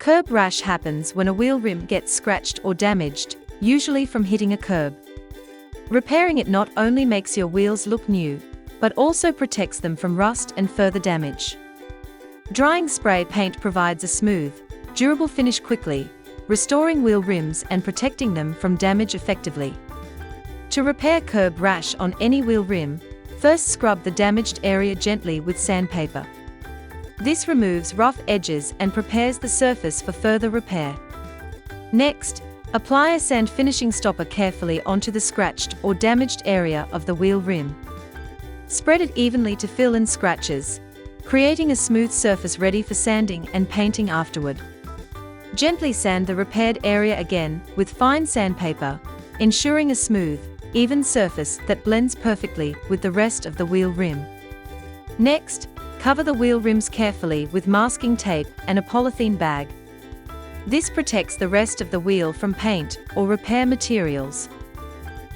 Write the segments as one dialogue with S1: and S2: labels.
S1: Curb rash happens when a wheel rim gets scratched or damaged, usually from hitting a curb. Repairing it not only makes your wheels look new, but also protects them from rust and further damage. Drying spray paint provides a smooth, durable finish quickly, restoring wheel rims and protecting them from damage effectively. To repair curb rash on any wheel rim, first scrub the damaged area gently with sandpaper. This removes rough edges and prepares the surface for further repair. Next, apply a sand finishing stopper carefully onto the scratched or damaged area of the wheel rim. Spread it evenly to fill in scratches, creating a smooth surface ready for sanding and painting afterward. Gently sand the repaired area again with fine sandpaper, ensuring a smooth, even surface that blends perfectly with the rest of the wheel rim. Next, cover the wheel rims carefully with masking tape and a polythene bag. This protects the rest of the wheel from paint or repair materials.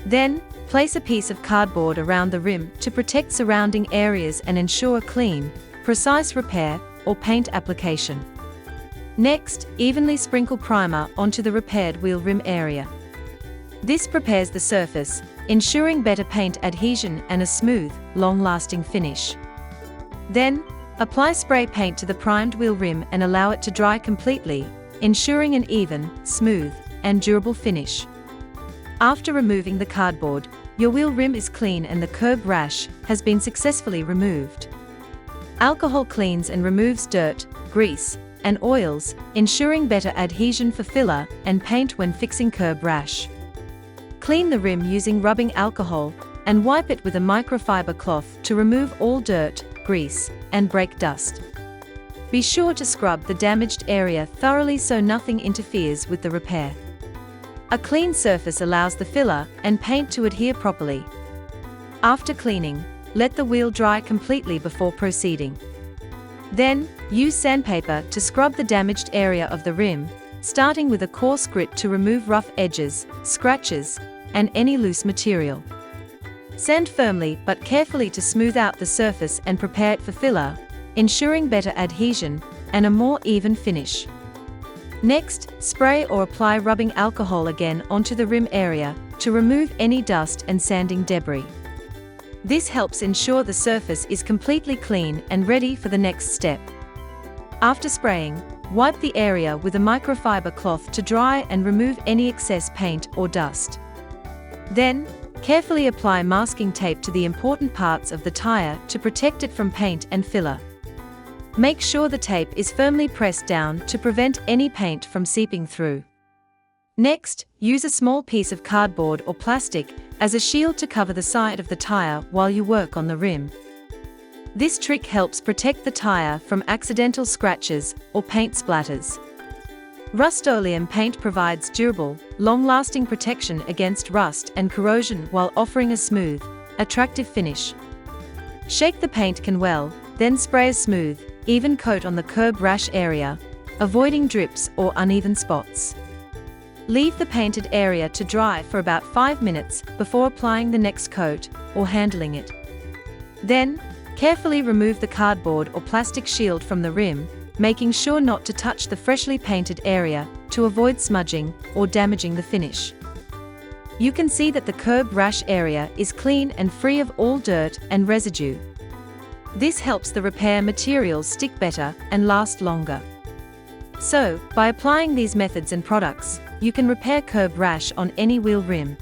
S1: Then, place a piece of cardboard around the rim to protect surrounding areas and ensure clean, precise repair or paint application. Next, evenly sprinkle primer onto the repaired wheel rim area. This prepares the surface, ensuring better paint adhesion and a smooth, long-lasting finish. Then, apply spray paint to the primed wheel rim and allow it to dry completely, ensuring an even, smooth, and durable finish. After removing the cardboard, your wheel rim is clean and the curb rash has been successfully removed. Alcohol cleans and removes dirt, grease, and oils, ensuring better adhesion for filler and paint when fixing curb rash. Clean the rim using rubbing alcohol and wipe it with a microfiber cloth to remove all dirt, grease, and brake dust. Be sure to scrub the damaged area thoroughly so nothing interferes with the repair. A clean surface allows the filler and paint to adhere properly. After cleaning, let the wheel dry completely before proceeding. Then, use sandpaper to scrub the damaged area of the rim, starting with a coarse grit to remove rough edges, scratches, and any loose material. Sand firmly but carefully to smooth out the surface and prepare it for filler, ensuring better adhesion and a more even finish. Next, spray or apply rubbing alcohol again onto the rim area to remove any dust and sanding debris. This helps ensure the surface is completely clean and ready for the next step. After spraying, wipe the area with a microfiber cloth to dry and remove any excess paint or dust. Then, carefully apply masking tape to the important parts of the tire to protect it from paint and filler. Make sure the tape is firmly pressed down to prevent any paint from seeping through. Next, use a small piece of cardboard or plastic as a shield to cover the side of the tire while you work on the rim. This trick helps protect the tire from accidental scratches or paint splatters. Rust-Oleum paint provides durable, long-lasting protection against rust and corrosion while offering a smooth, attractive finish. Shake the paint can well, then spray a smooth, even coat on the curb rash area, avoiding drips or uneven spots. Leave the painted area to dry for about 5 minutes before applying the next coat or handling it. Then, carefully remove the cardboard or plastic shield from the rim, making sure not to touch the freshly painted area to avoid smudging or damaging the finish. You can see that the curb rash area is clean and free of all dirt and residue. This helps the repair materials stick better and last longer. So, by applying these methods and products, you can repair curb rash on any wheel rim.